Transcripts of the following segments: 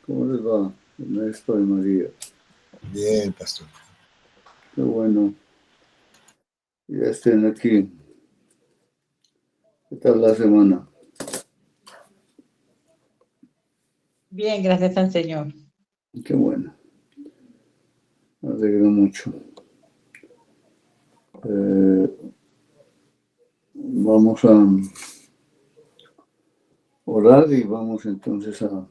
¿Cómo les va, Ernesto y María? Bien, pastor. Qué bueno. Ya estén aquí. ¿Qué tal la semana? Bien, gracias al Señor. Qué bueno. Me alegro mucho. Vamos a orar y vamos entonces a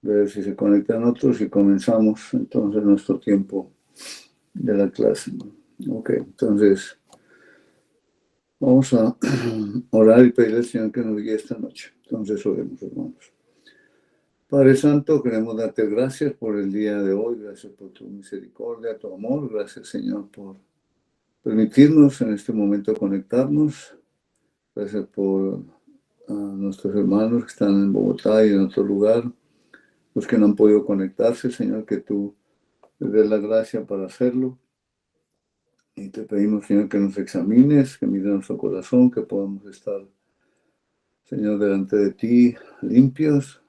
ver si se conectan otros y comenzamos entonces nuestro tiempo de la clase. Ok, entonces vamos a orar y pedirle al Señor que nos guíe esta noche. Entonces oremos, hermanos. Padre Santo, queremos darte gracias por el día de hoy, gracias por tu misericordia, tu amor, gracias Señor por permitirnos en este momento conectarnos, gracias por nuestros hermanos que están en Bogotá y en otro lugar, los que no han podido conectarse, Señor, que tú les des la gracia para hacerlo. Y te pedimos, Señor, que nos examines, que mires nuestro corazón, que podamos estar, Señor, delante de ti limpios.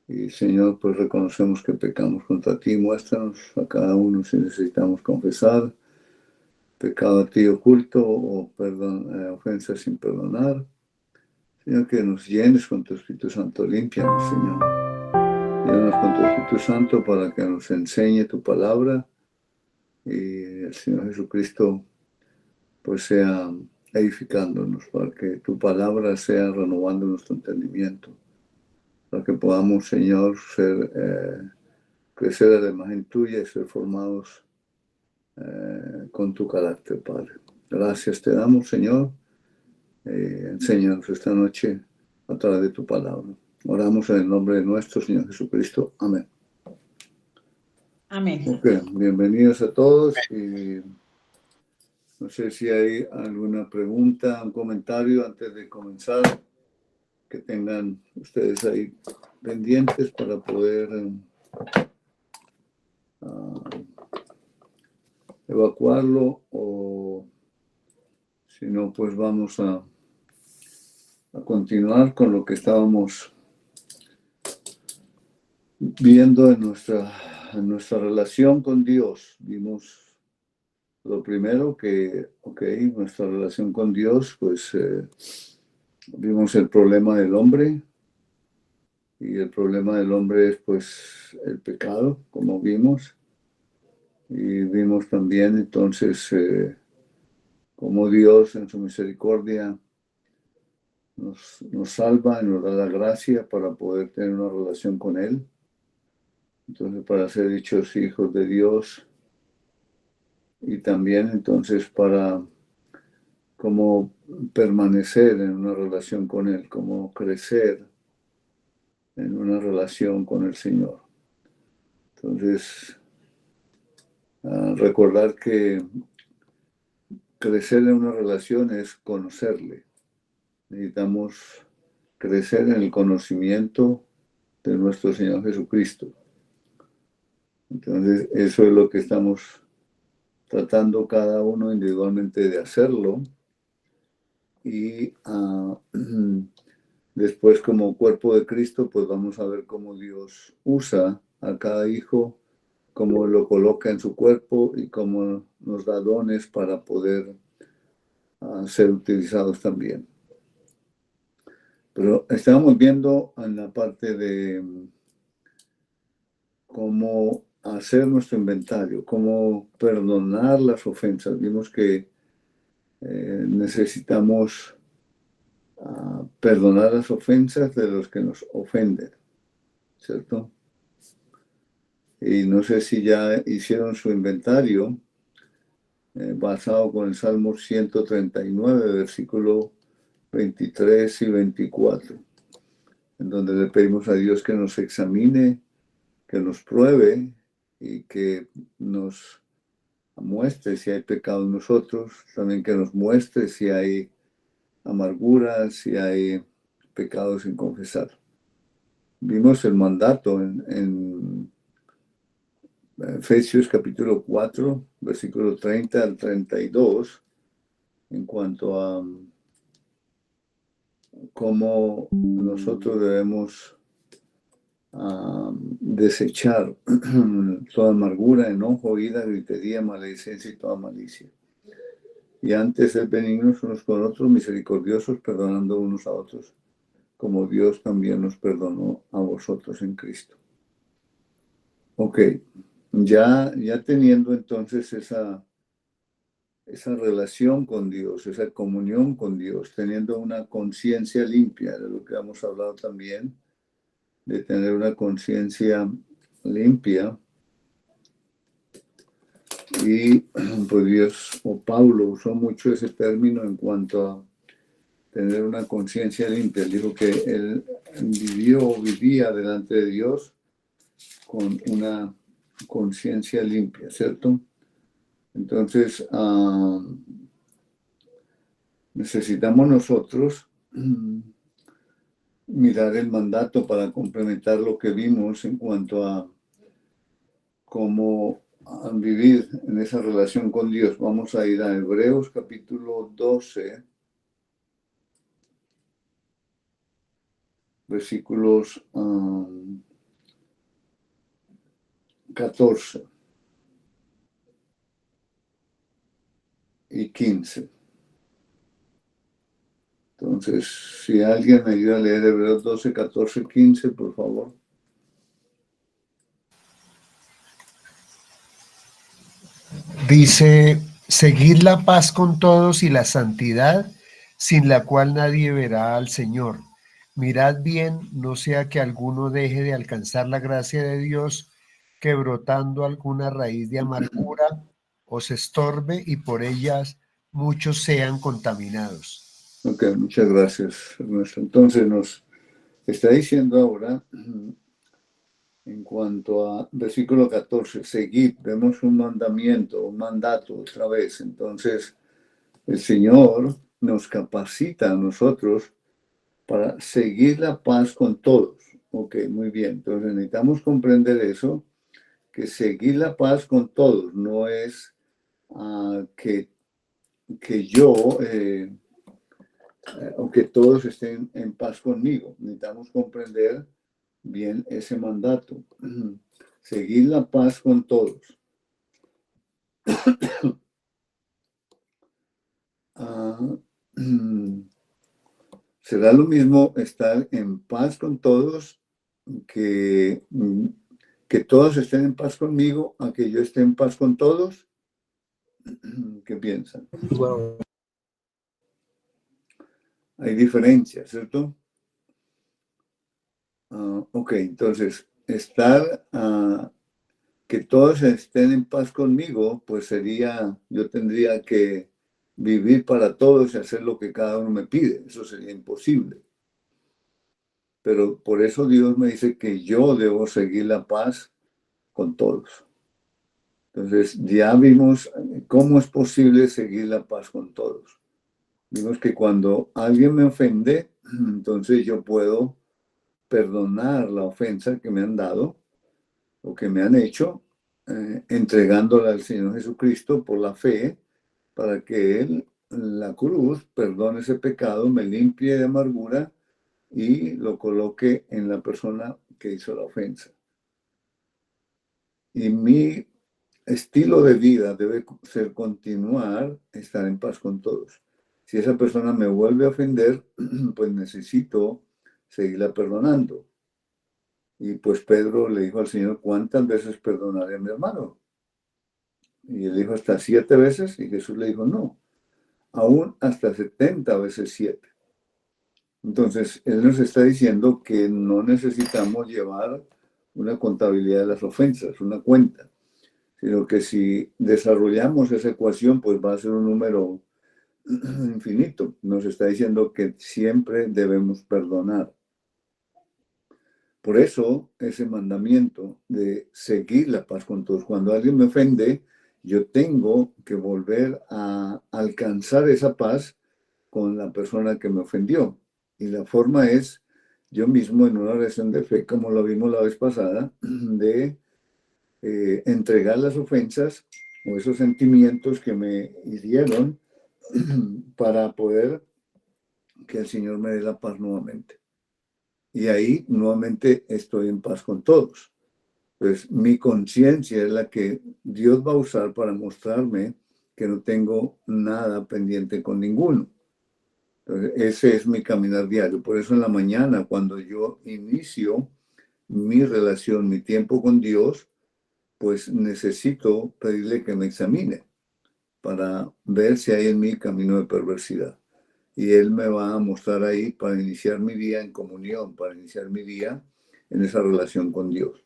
Y, Señor, pues reconocemos que pecamos contra ti. Muéstranos a cada uno si necesitamos confesar pecado a ti oculto o ofensas sin perdonar. Señor, que nos llenes con tu Espíritu Santo. Límpianos, Señor. Llénanos con tu Espíritu Santo para que nos enseñe tu palabra y el Señor Jesucristo pues sea edificándonos, para que tu palabra sea renovando nuestro entendimiento, para que podamos, Señor, crecer a la imagen tuya y ser formados con tu carácter, Padre. Gracias te damos, Señor. Enséñanos esta noche a través de tu palabra. Oramos en el nombre de nuestro Señor Jesucristo. Amén. Amén. Ok, bienvenidos a todos. Y no sé si hay alguna pregunta, un comentario antes de comenzar que tengan ustedes ahí pendientes para poder evacuarlo, o si no, pues vamos a continuar con lo que estábamos viendo en nuestra relación con Dios. Vimos lo primero que, nuestra relación con Dios, pues vimos el problema del hombre, y el problema del hombre es pues el pecado, como vimos, y vimos también entonces cómo Dios en su misericordia nos salva y nos da la gracia para poder tener una relación con Él. Entonces, para ser hechos hijos de Dios, y también entonces para cómo permanecer en una relación con Él, cómo crecer en una relación con el Señor. Entonces, recordar que crecer en una relación es conocerle. Necesitamos crecer en el conocimiento de nuestro Señor Jesucristo. Entonces, eso es lo que estamos tratando cada uno individualmente de hacerlo. Y después, como cuerpo de Cristo, pues vamos a ver cómo Dios usa a cada hijo, cómo lo coloca en su cuerpo y cómo nos da dones para poder ser utilizados también. Pero estábamos viendo en la parte de cómo hacer nuestro inventario, cómo perdonar las ofensas. Vimos que necesitamos perdonar las ofensas de los que nos ofenden, ¿cierto? Y no sé si ya hicieron su inventario basado con el Salmo 139, versículo 23 y 24, en donde le pedimos a Dios que nos examine, que nos pruebe y que nos muestre si hay pecado en nosotros, también que nos muestre si hay amargura, si hay pecados sin confesar. Vimos el mandato en Efesios capítulo 4, versículo 30 al 32, en cuanto a cómo nosotros debemos desechar toda amargura, enojo, ira, gritería, maledicencia y toda malicia. Y antes ser benignos unos con otros, misericordiosos, perdonando unos a otros, como Dios también nos perdonó a vosotros en Cristo. Ok, ya teniendo entonces esa relación con Dios, esa comunión con Dios, teniendo una conciencia limpia, de lo que hemos hablado también, de tener una conciencia limpia. Y pues Dios, o Pablo usó mucho ese término en cuanto a tener una conciencia limpia. Él dijo que él vivía delante de Dios con una conciencia limpia, ¿cierto? Entonces, necesitamos nosotros mirar el mandato para complementar lo que vimos en cuanto a cómo vivir en esa relación con Dios. Vamos a ir a Hebreos capítulo 12, versículos 14 y 15. Entonces, si alguien me ayuda a leer Hebreos 12, 14, 15, por favor. Dice, seguid la paz con todos y la santidad, sin la cual nadie verá al Señor. Mirad bien, no sea que alguno deje de alcanzar la gracia de Dios, que brotando alguna raíz de amargura os estorbe y por ellas muchos sean contaminados. Ok, muchas gracias, Ernesto. Entonces nos está diciendo ahora, en cuanto a versículo 14, seguid, vemos un mandamiento, un mandato otra vez. Entonces, el Señor nos capacita a nosotros para seguir la paz con todos. Ok, muy bien. Entonces necesitamos comprender eso, que seguir la paz con todos no es que yo o que todos estén en paz conmigo. Necesitamos comprender bien ese mandato. Seguir la paz con todos. Será lo mismo estar en paz con todos que todos estén en paz conmigo, a que yo esté en paz con todos. ¿Qué piensan? Bueno, Hay diferencias, ¿cierto? Ok, entonces, que todos estén en paz conmigo, pues yo tendría que vivir para todos y hacer lo que cada uno me pide. Eso sería imposible. Pero por eso Dios me dice que yo debo seguir la paz con todos. Entonces, ya vimos cómo es posible seguir la paz con todos. Vimos que cuando alguien me ofende, entonces yo puedo perdonar la ofensa que me han dado o que me han hecho, entregándola al Señor Jesucristo por la fe, para que Él, en la cruz, perdone ese pecado, me limpie de amargura y lo coloque en la persona que hizo la ofensa. Y mi estilo de vida debe ser continuar, estar en paz con todos. Si esa persona me vuelve a ofender, pues necesito seguirla perdonando. Y pues Pedro le dijo al Señor, ¿cuántas veces perdonaré a mi hermano? Y él dijo, hasta 7 veces. Y Jesús le dijo, no, aún hasta 70 veces 7. Entonces, él nos está diciendo que no necesitamos llevar una contabilidad de las ofensas, una cuenta, sino que si desarrollamos esa ecuación, pues va a ser un número infinito. Nos está diciendo que siempre debemos perdonar. Por eso, ese mandamiento de seguir la paz con todos. Cuando alguien me ofende, yo tengo que volver a alcanzar esa paz con la persona que me ofendió. Y la forma es yo mismo en una oración de fe, como lo vimos la vez pasada, de entregar las ofensas o esos sentimientos que me hirieron para poder que el Señor me dé la paz nuevamente. Y ahí nuevamente estoy en paz con todos. Pues mi conciencia es la que Dios va a usar para mostrarme que no tengo nada pendiente con ninguno. Entonces, ese es mi caminar diario. Por eso en la mañana, cuando yo inicio mi relación, mi tiempo con Dios, pues necesito pedirle que me examine para ver si hay en mí camino de perversidad. Y Él me va a mostrar ahí para iniciar mi día en comunión, para iniciar mi día en esa relación con Dios.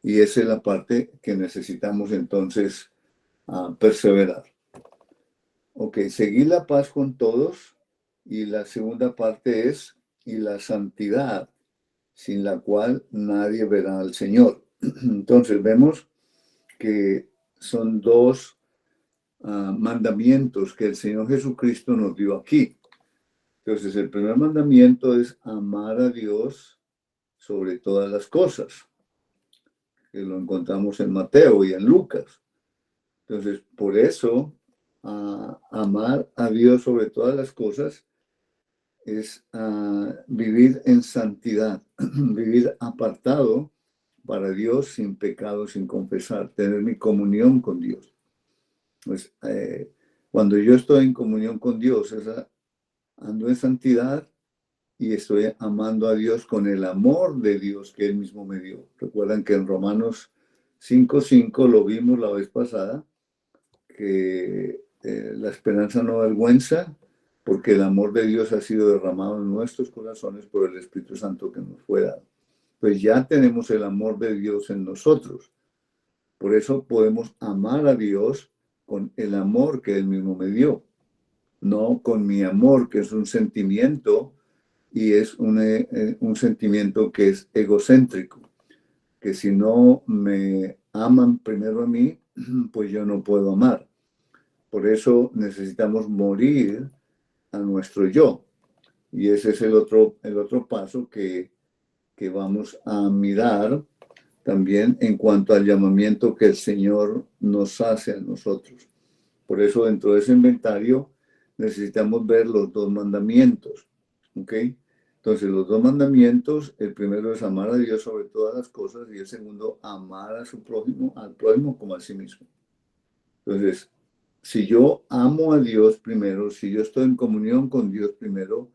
Y esa es la parte que necesitamos entonces perseverar. Ok, seguir la paz con todos. Y la segunda parte es, y la santidad, sin la cual nadie verá al Señor. Entonces vemos que son dos mandamientos que el Señor Jesucristo nos dio aquí. Entonces el primer mandamiento es amar a Dios sobre todas las cosas, que lo encontramos en Mateo y en Lucas. Entonces, por eso, amar a Dios sobre todas las cosas es vivir en santidad, vivir apartado para Dios, sin pecado, sin confesar, tener mi comunión con Dios. Pues, cuando yo estoy en comunión con Dios, ando en santidad y estoy amando a Dios con el amor de Dios que Él mismo me dio. Recuerdan que en Romanos 5:5 lo vimos la vez pasada, que la esperanza no avergüenza, porque el amor de Dios ha sido derramado en nuestros corazones por el Espíritu Santo que nos fue dado. Pues ya tenemos el amor de Dios en nosotros. Por eso podemos amar a Dios con el amor que Él mismo me dio, no con mi amor, que es un sentimiento, y es un sentimiento que es egocéntrico, que si no me aman primero a mí, pues yo no puedo amar. Por eso necesitamos morir a nuestro yo. Y ese es el otro paso que vamos a mirar también en cuanto al llamamiento que el Señor nos hace a nosotros. Por eso dentro de ese inventario necesitamos ver los dos mandamientos. ¿Ok? Entonces los dos mandamientos, el primero es amar a Dios sobre todas las cosas y el segundo, amar a su prójimo, al prójimo como a sí mismo. Entonces, si yo amo a Dios primero, si yo estoy en comunión con Dios primero,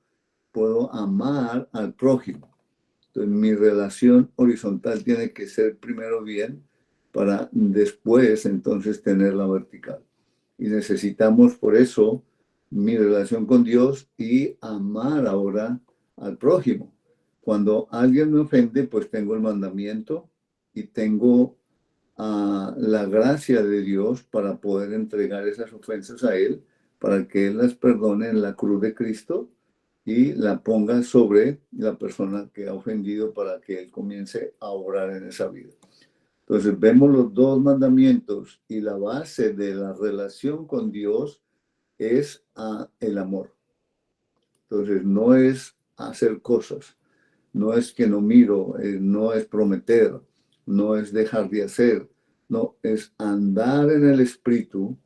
puedo amar al prójimo. Entonces, mi relación horizontal tiene que ser primero bien para después entonces tener la vertical. Y necesitamos por eso mi relación con Dios y amar ahora al prójimo. Cuando alguien me ofende, pues tengo el mandamiento y tengo la gracia de Dios para poder entregar esas ofensas a Él, para que Él las perdone en la cruz de Cristo y la ponga sobre la persona que ha ofendido para que Él comience a obrar en esa vida. Entonces vemos los dos mandamientos y la base de la relación con Dios es el amor. Entonces no es hacer cosas, no es que no miro, no es prometer, no es dejar de hacer, no, es andar en el Espíritu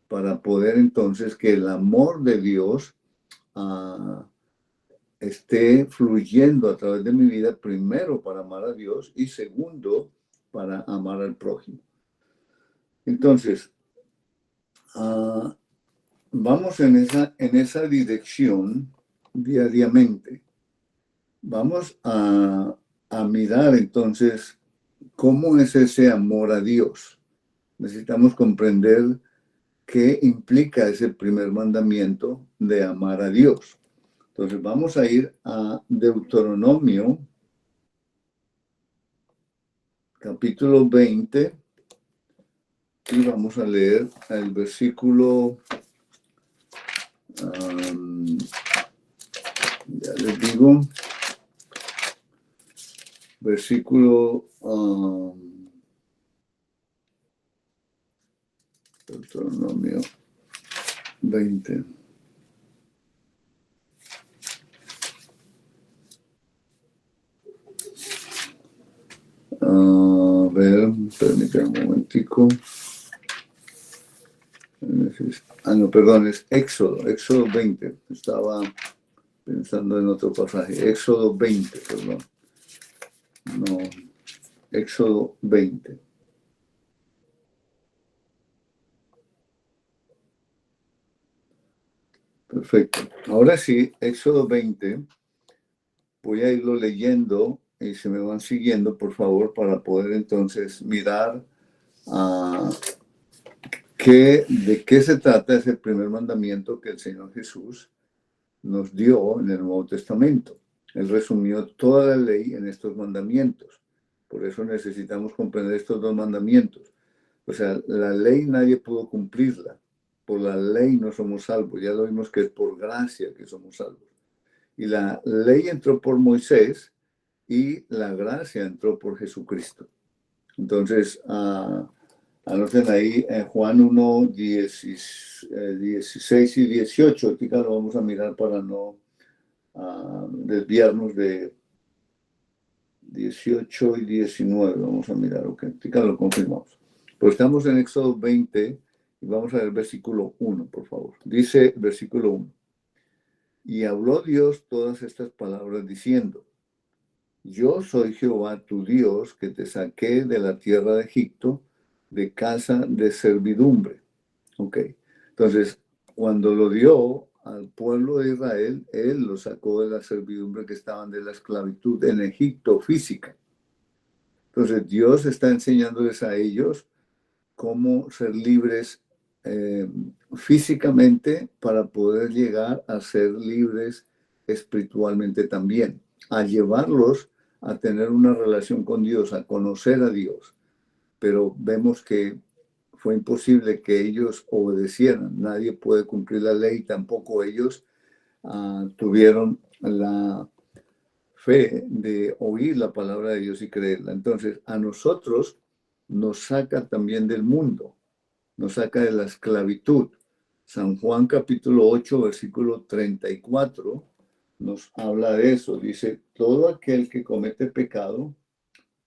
para poder entonces que el amor de Dios esté fluyendo a través de mi vida, primero para amar a Dios y segundo para amar al prójimo. Entonces, vamos en esa dirección diariamente. Vamos a mirar entonces cómo es ese amor a Dios. Necesitamos comprender qué implica ese primer mandamiento de amar a Dios. Entonces vamos a ir a Deuteronomio, capítulo 20, y vamos a leer el versículo, ya les digo, versículo Deuteronomio 20. A ver, permítanme un momentico. No, perdón, es Éxodo 20. Estaba pensando en otro pasaje. Éxodo 20, perdón. No. Éxodo 20. Perfecto. Ahora sí, Éxodo 20. Voy a irlo leyendo y se me van siguiendo, por favor, para poder entonces mirar de qué se trata ese primer mandamiento que el Señor Jesús nos dio en el Nuevo Testamento. Él resumió toda la ley en estos mandamientos. Por eso necesitamos comprender estos dos mandamientos. O sea, la ley nadie pudo cumplirla. Por la ley no somos salvos. Ya lo vimos que es por gracia que somos salvos. Y la ley entró por Moisés y la gracia entró por Jesucristo. Entonces, anoten ahí en Juan 1, 16 y 18. Aquí lo vamos a mirar para no desviarnos de 18 y 19. Vamos a mirar, ok. Aquí lo confirmamos. Pues estamos en Éxodo 20 y vamos a ver el versículo 1, por favor. Dice versículo 1. Y habló Dios todas estas palabras diciendo: Yo soy Jehová tu Dios, que te saqué de la tierra de Egipto, de casa de servidumbre. Ok, entonces, cuando lo dio al pueblo de Israel, él lo sacó de la servidumbre que estaban de la esclavitud en Egipto física. Entonces, Dios está enseñándoles a ellos cómo ser libres físicamente para poder llegar a ser libres espiritualmente también, a llevarlos a tener una relación con Dios, a conocer a Dios. Pero vemos que fue imposible que ellos obedecieran. Nadie puede cumplir la ley, tampoco ellos tuvieron la fe de oír la palabra de Dios y creerla. Entonces, a nosotros nos saca también del mundo, nos saca de la esclavitud. San Juan capítulo 8, versículo 34, nos habla de eso. Dice: todo aquel que comete pecado,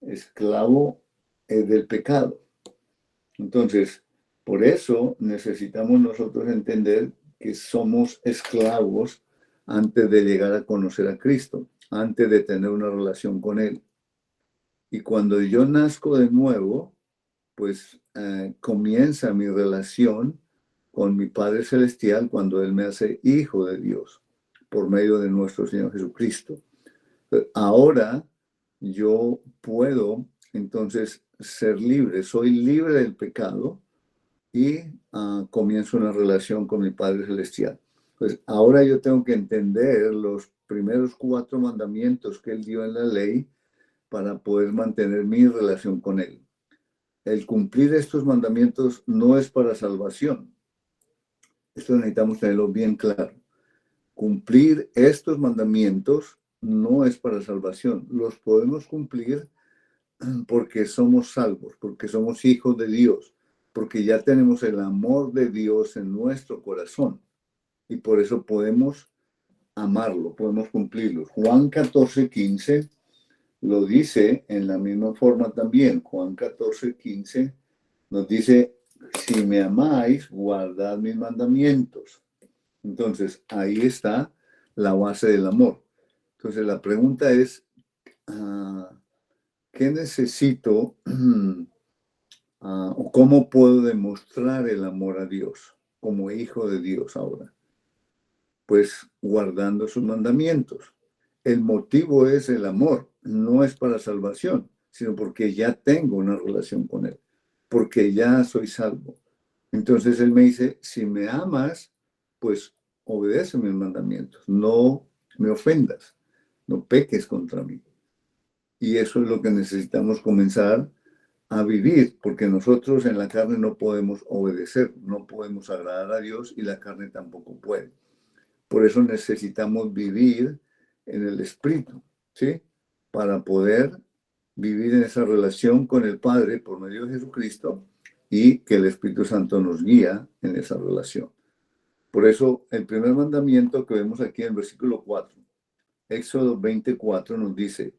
esclavo es del pecado. Entonces, por eso necesitamos nosotros entender que somos esclavos antes de llegar a conocer a Cristo, antes de tener una relación con Él. Y cuando yo nazco de nuevo, pues comienza mi relación con mi Padre Celestial cuando Él me hace hijo de Dios por medio de nuestro Señor Jesucristo. Ahora yo puedo entonces ser libre, soy libre del pecado y comienzo una relación con mi Padre Celestial. Pues ahora yo tengo que entender los primeros 4 mandamientos que Él dio en la ley para poder mantener mi relación con Él. El cumplir estos mandamientos no es para salvación. Esto necesitamos tenerlo bien claro. Cumplir estos mandamientos no es para salvación. Los podemos cumplir porque somos salvos, porque somos hijos de Dios, porque ya tenemos el amor de Dios en nuestro corazón. Y por eso podemos amarlo, podemos cumplirlo. Juan 14:15 lo dice en la misma forma también. Juan 14:15 nos dice: si me amáis, guardad mis mandamientos. Entonces, ahí está la base del amor. Entonces, la pregunta es, ¿qué necesito o cómo puedo demostrar el amor a Dios como hijo de Dios ahora? Pues guardando sus mandamientos. El motivo es el amor, no es para salvación, sino porque ya tengo una relación con Él, porque ya soy salvo. Entonces Él me dice: si me amas, pues obedece mis mandamientos, no me ofendas, no peques contra mí. Y eso es lo que necesitamos comenzar a vivir, porque nosotros en la carne no podemos obedecer, no podemos agradar a Dios y la carne tampoco puede. Por eso necesitamos vivir en el Espíritu, ¿sí? Para poder vivir en esa relación con el Padre por medio de Jesucristo y que el Espíritu Santo nos guía en esa relación. Por eso el primer mandamiento que vemos aquí en el versículo 4, Éxodo 24 nos dice: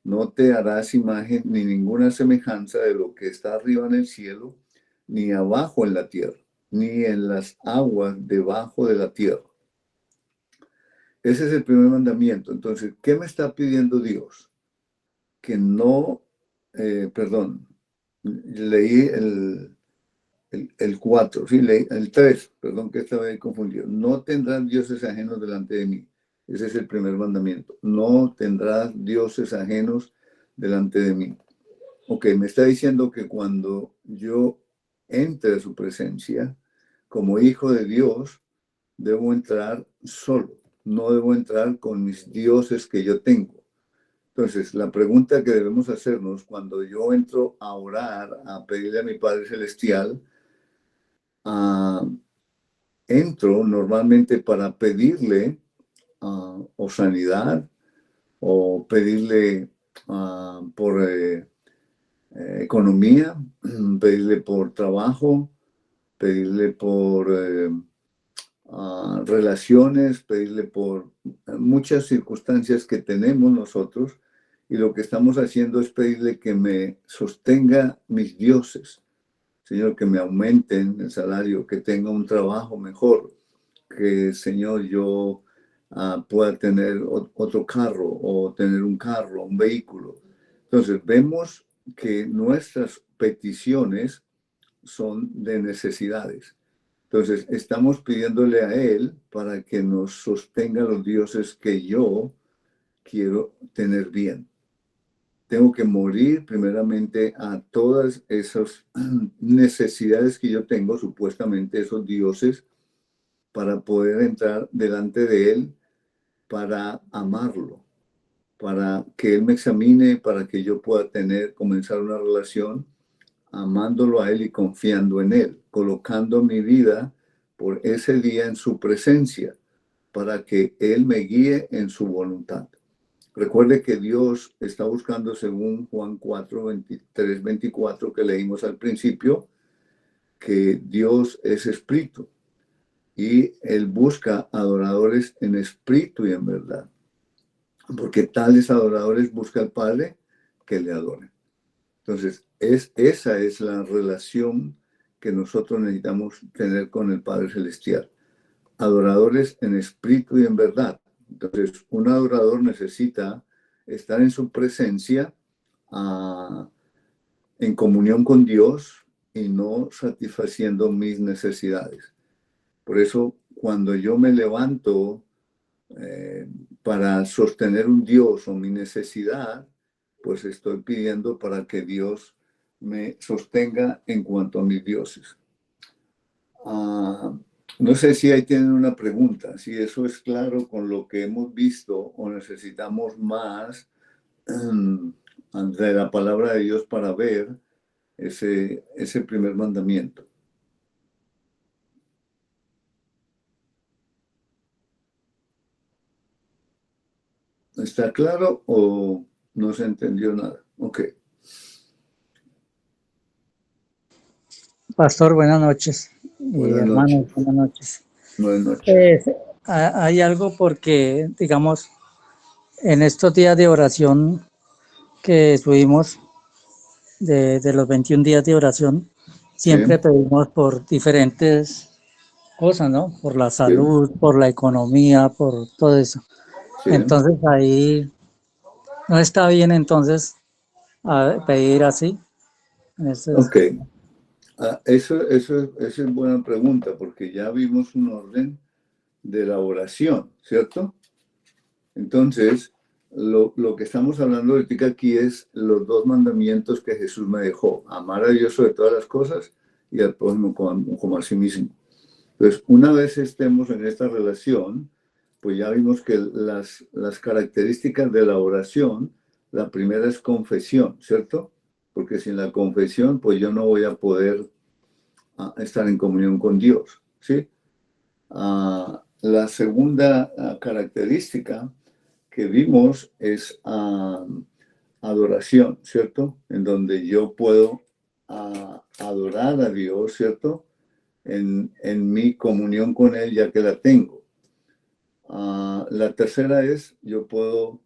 no te harás imagen ni ninguna semejanza de lo que está arriba en el cielo, ni abajo en la tierra, ni en las aguas debajo de la tierra. Ese es el primer mandamiento. Entonces, ¿qué me está pidiendo Dios? Que no perdón, leí el 4, sí, leí el 3, perdón que estaba ahí confundido. No tendrás dioses ajenos delante de mí. Ese es el primer mandamiento. No tendrás dioses ajenos delante de mí. Ok, me está diciendo que cuando yo entre a su presencia, como hijo de Dios, debo entrar solo. No debo entrar con mis dioses que yo tengo. Entonces, la pregunta que debemos hacernos cuando yo entro a orar, a pedirle a mi Padre Celestial, entro normalmente para pedirle o sanidad o pedirle por economía, pedirle por trabajo, pedirle por relaciones, pedirle por muchas circunstancias que tenemos nosotros, y lo que estamos haciendo es pedirle que me sostenga mis dioses. Señor, que me aumenten el salario, que tenga un trabajo mejor, que, Señor, yo pueda tener otro carro o tener un carro, un vehículo. Entonces, vemos que nuestras peticiones son de necesidades. Entonces, estamos pidiéndole a Él para que nos sostenga los dioses que yo quiero tener bien. Tengo que morir primeramente a todas esas necesidades que yo tengo, supuestamente esos dioses, para poder entrar delante de Él, para amarlo, para que Él me examine, para que yo pueda comenzar una relación amándolo a Él y confiando en Él, colocando mi vida por ese día en su presencia, para que Él me guíe en su voluntad. Recuerde que Dios está buscando, según Juan 4, 23, 24, que leímos al principio, que Dios es espíritu y Él busca adoradores en espíritu y en verdad, porque tales adoradores busca al Padre que le adoren. Entonces, esa es la relación que nosotros necesitamos tener con el Padre Celestial. Adoradores en espíritu y en verdad. Entonces, un adorador necesita estar en su presencia, en comunión con Dios y no satisfaciendo mis necesidades. Por eso, cuando yo me levanto para sostener un Dios o mi necesidad, pues estoy pidiendo para que Dios me sostenga en cuanto a mis dioses. No sé si ahí tienen una pregunta, si eso es claro con lo que hemos visto o necesitamos más de la palabra de Dios para ver ese primer mandamiento. ¿Está claro o no se entendió nada? Ok. Pastor, buenas noches. Buenas Hermanos, noches. buenas noches. Buenas noches. Hay algo porque, digamos, en estos días de oración que estuvimos, de los 21 días de oración, siempre Sí. pedimos por diferentes cosas, ¿no? Por la Sí. salud, por la economía, por todo eso. Sí. Entonces ahí no está bien entonces pedir así. Ok. Esa es buena pregunta, porque ya vimos un orden de la oración, ¿cierto? Entonces, lo que estamos hablando ahorita aquí es los dos mandamientos que Jesús me dejó: amar a Dios sobre todas las cosas y al prójimo como a sí mismo. Entonces, una vez estemos en esta relación, pues ya vimos que las características de la oración, la primera es confesión, ¿cierto? Porque sin la confesión, pues yo no voy a poder estar en comunión con Dios, ¿sí? La segunda característica que vimos es adoración, ¿cierto? En donde yo puedo adorar a Dios, ¿cierto? En mi comunión con Él, ya que la tengo. La tercera es, yo puedo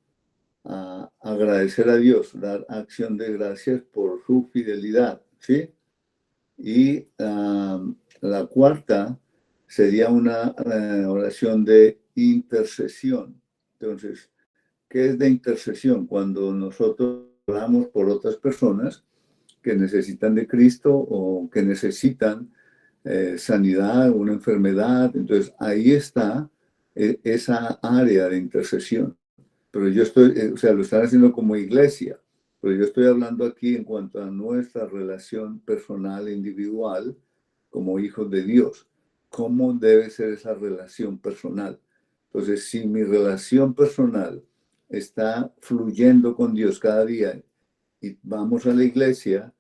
agradecer a Dios, dar acción de gracias por su fidelidad, ¿sí? Y la cuarta sería una oración de intercesión. Entonces, ¿qué es de intercesión? Cuando nosotros oramos por otras personas que necesitan de Cristo o que necesitan sanidad, una enfermedad. Entonces ahí está esa área de intercesión. Pero yo estoy, o sea, lo están haciendo como iglesia, pero yo estoy hablando aquí en cuanto a nuestra relación personal e individual como hijos de Dios. ¿Cómo debe ser esa relación personal? Entonces, si mi relación personal está fluyendo con Dios cada día y vamos a la iglesia,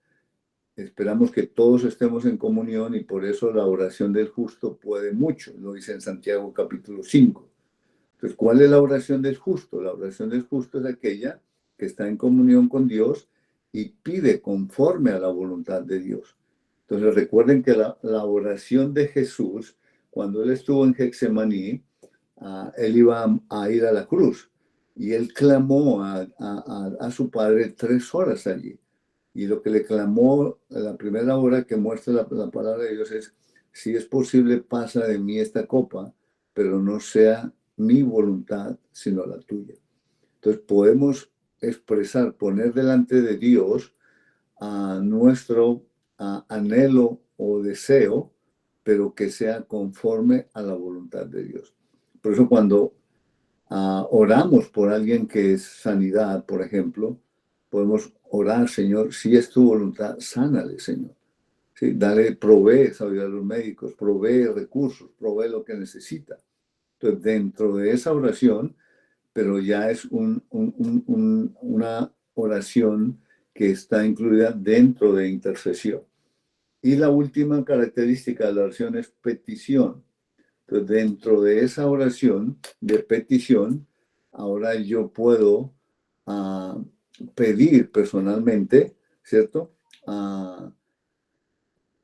esperamos que todos estemos en comunión y por eso la oración del justo puede mucho, lo dice en Santiago capítulo 5. Entonces, ¿cuál es la oración del justo? La oración del justo es aquella que está en comunión con Dios y pide conforme a la voluntad de Dios. Entonces, recuerden que la oración de Jesús, cuando él estuvo en Getsemaní, él iba a ir a la cruz y él clamó a su padre 3 horas allí. Y lo que le clamó la primera hora que muestra la palabra de Dios es: si es posible, pasa de mí esta copa, pero no sea mi voluntad, sino la tuya. Entonces podemos expresar, poner delante de Dios a nuestro anhelo o deseo, pero que sea conforme a la voluntad de Dios. Por eso cuando oramos por alguien que es sanidad, por ejemplo, podemos orar: Señor, si es tu voluntad, sánale, Señor. ¿Sí? Dale, provee sabiduría a los médicos, provee recursos, provee lo que necesita. Entonces, dentro de esa oración, pero ya es una oración que está incluida dentro de intercesión. Y la última característica de la oración es petición. Entonces, dentro de esa oración de petición, ahora yo puedo pedir personalmente, ¿cierto?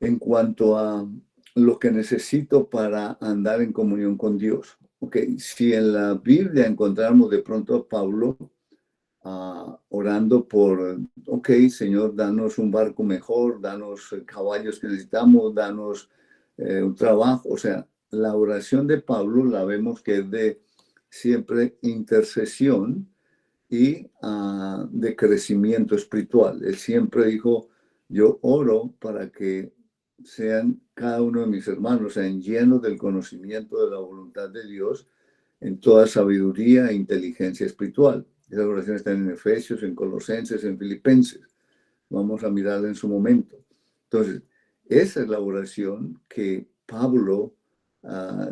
En cuanto a lo que necesito para andar en comunión con Dios. Okay. Si en la Biblia encontramos de pronto a Pablo orando por, ok, Señor, danos un barco mejor, danos caballos que necesitamos, danos un trabajo. O sea, la oración de Pablo la vemos que es de siempre intercesión y de crecimiento espiritual. Él siempre dijo: yo oro para que sean cada uno de mis hermanos, sean llenos del conocimiento de la voluntad de Dios en toda sabiduría e inteligencia espiritual. Esas oraciones están en Efesios, en Colosenses, en Filipenses. Vamos a mirarla en su momento. Entonces, esa es la oración que Pablo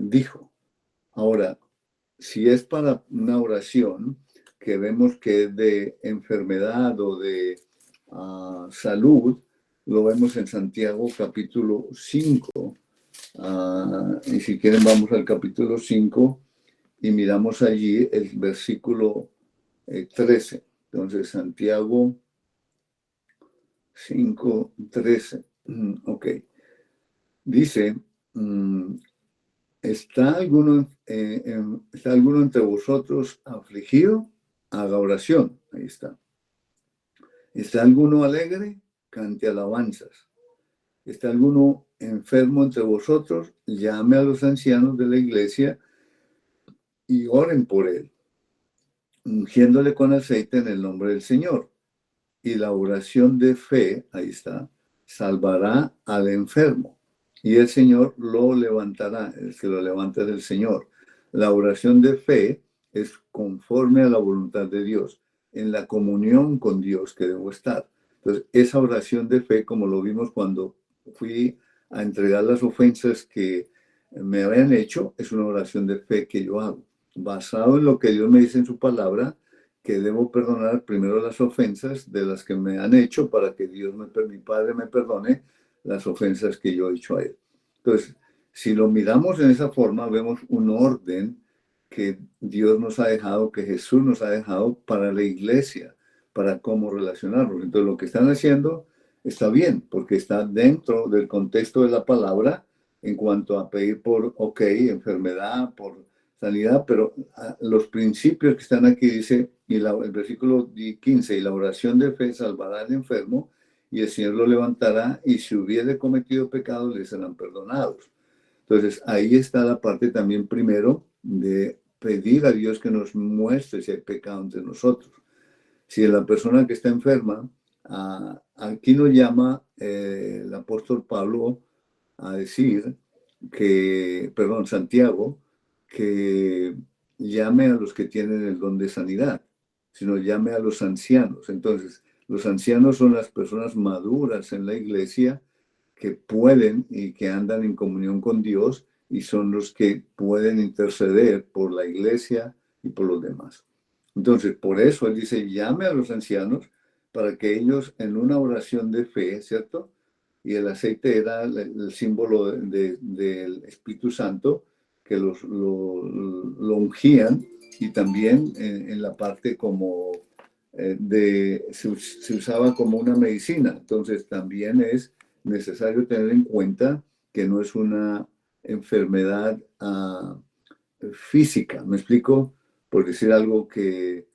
dijo. Ahora, si es para una oración que vemos que es de enfermedad o de salud, lo vemos en Santiago capítulo 5. Y si quieren vamos al capítulo 5 y miramos allí el versículo 13. Entonces, Santiago 5, 13. Ok. Dice: ¿está alguno entre vosotros afligido? Haga oración. Ahí está. ¿Está alguno alegre? Cante alabanzas. ¿Está alguno enfermo entre vosotros? Llame a los ancianos de la iglesia y oren por él, ungiéndole con aceite en el nombre del Señor. Y la oración de fe, ahí está, salvará al enfermo. Y el Señor lo levantará. El que lo levanta es el Señor. La oración de fe es conforme a la voluntad de Dios, en la comunión con Dios que debo estar. Entonces, esa oración de fe, como lo vimos cuando fui a entregar las ofensas que me habían hecho, es una oración de fe que yo hago, basado en lo que Dios me dice en su palabra, que debo perdonar primero las ofensas de las que me han hecho para que mi Padre me perdone las ofensas que yo he hecho a Él. Entonces, si lo miramos en esa forma, vemos un orden que Dios nos ha dejado, que Jesús nos ha dejado para la iglesia, para cómo relacionarnos. Entonces, lo que están haciendo está bien, porque está dentro del contexto de la palabra en cuanto a pedir por, enfermedad, por sanidad, pero los principios que están aquí dice, y el versículo 15, y la oración de fe salvará al enfermo, y el Señor lo levantará, y si hubiere cometido pecados, le serán perdonados. Entonces, ahí está la parte también primero de pedir a Dios que nos muestre si hay pecado entre nosotros. Si la persona que está enferma, aquí nos llama el apóstol Pablo a decir que, perdón, Santiago, que llame a los que tienen el don de sanidad, sino llame a los ancianos. Entonces, los ancianos son las personas maduras en la iglesia que pueden y que andan en comunión con Dios y son los que pueden interceder por la iglesia y por los demás. Entonces, por eso él dice, llame a los ancianos para que ellos en una oración de fe, ¿cierto? Y el aceite era el símbolo del Espíritu Santo, que lo ungían, y también en la parte como se usaba como una medicina. Entonces también es necesario tener en cuenta que no es una enfermedad física. ¿Me explico? Por decir algo que,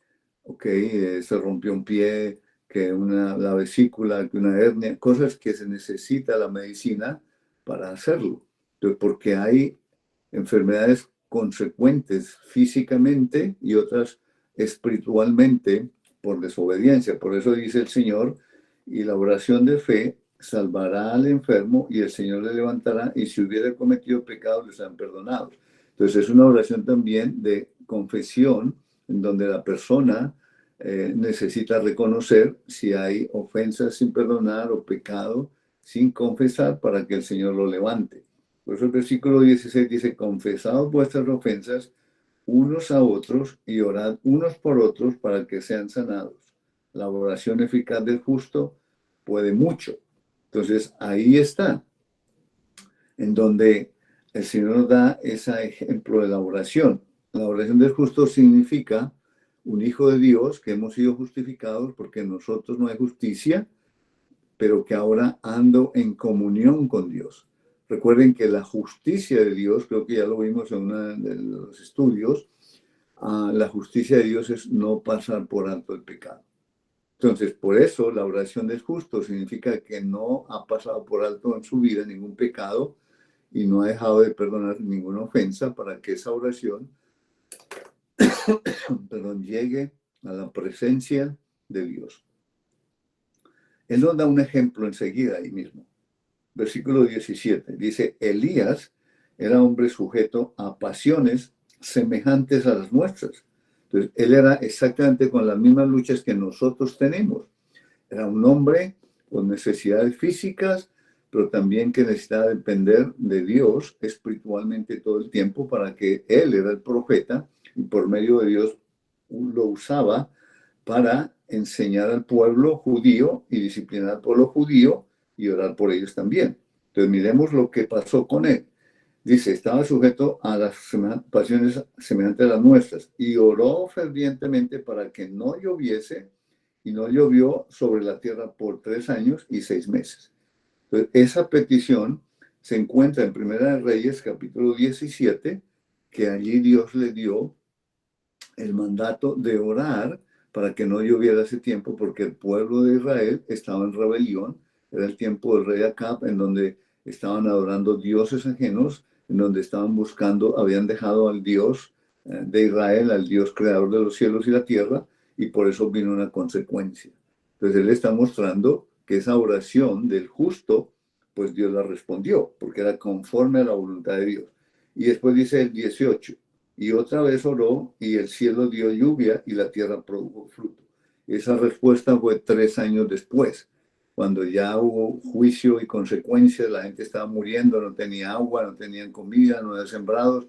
se rompió un pie, que la vesícula, que una hernia, cosas que se necesita la medicina para hacerlo. Entonces, porque hay enfermedades consecuentes físicamente y otras espiritualmente por desobediencia. Por eso dice el Señor, y la oración de fe salvará al enfermo y el Señor le levantará, y si hubiera cometido pecados les serán perdonados. Entonces es una oración también de confesión, en donde la persona necesita reconocer si hay ofensas sin perdonar o pecado sin confesar para que el Señor lo levante. Por eso el versículo 16 dice, confesad vuestras ofensas unos a otros y orad unos por otros para que sean sanados. La oración eficaz del justo puede mucho. Entonces ahí está, en donde el Señor nos da ese ejemplo de la oración. La oración del justo significa un hijo de Dios, que hemos sido justificados porque en nosotros no hay justicia, pero que ahora ando en comunión con Dios. Recuerden que la justicia de Dios, creo que ya lo vimos en uno de los estudios, la justicia de Dios es no pasar por alto el pecado. Entonces, por eso la oración del justo significa que no ha pasado por alto en su vida ningún pecado y no ha dejado de perdonar ninguna ofensa para que esa oración llegue a la presencia de Dios. Él nos da un ejemplo enseguida ahí mismo. Versículo 17, dice, Elías era hombre sujeto a pasiones semejantes a las nuestras. Entonces, él era exactamente con las mismas luchas que nosotros tenemos. Era un hombre con necesidades físicas, pero también que necesitaba depender de Dios espiritualmente todo el tiempo, para que él era el profeta y por medio de Dios lo usaba para enseñar al pueblo judío y disciplinar al pueblo judío y orar por ellos también. Entonces miremos lo que pasó con él. Dice, estaba sujeto a las pasiones semejantes a las nuestras y oró fervientemente para que no lloviese, y no llovió sobre la tierra por 3 años y 6 meses. Entonces, esa petición se encuentra en Primera de Reyes, capítulo 17, que allí Dios le dio el mandato de orar para que no lloviera ese tiempo, porque el pueblo de Israel estaba en rebelión. Era el tiempo del rey Acab, en donde estaban adorando dioses ajenos, en donde estaban buscando, habían dejado al Dios de Israel, al Dios creador de los cielos y la tierra, y por eso vino una consecuencia. Entonces él está mostrando que esa oración del justo, pues Dios la respondió, porque era conforme a la voluntad de Dios. Y después dice el 18, y otra vez oró, y el cielo dio lluvia, y la tierra produjo fruto. Esa respuesta fue 3 años después, cuando ya hubo juicio y consecuencias, la gente estaba muriendo, no tenía agua, no tenían comida, no había sembrados.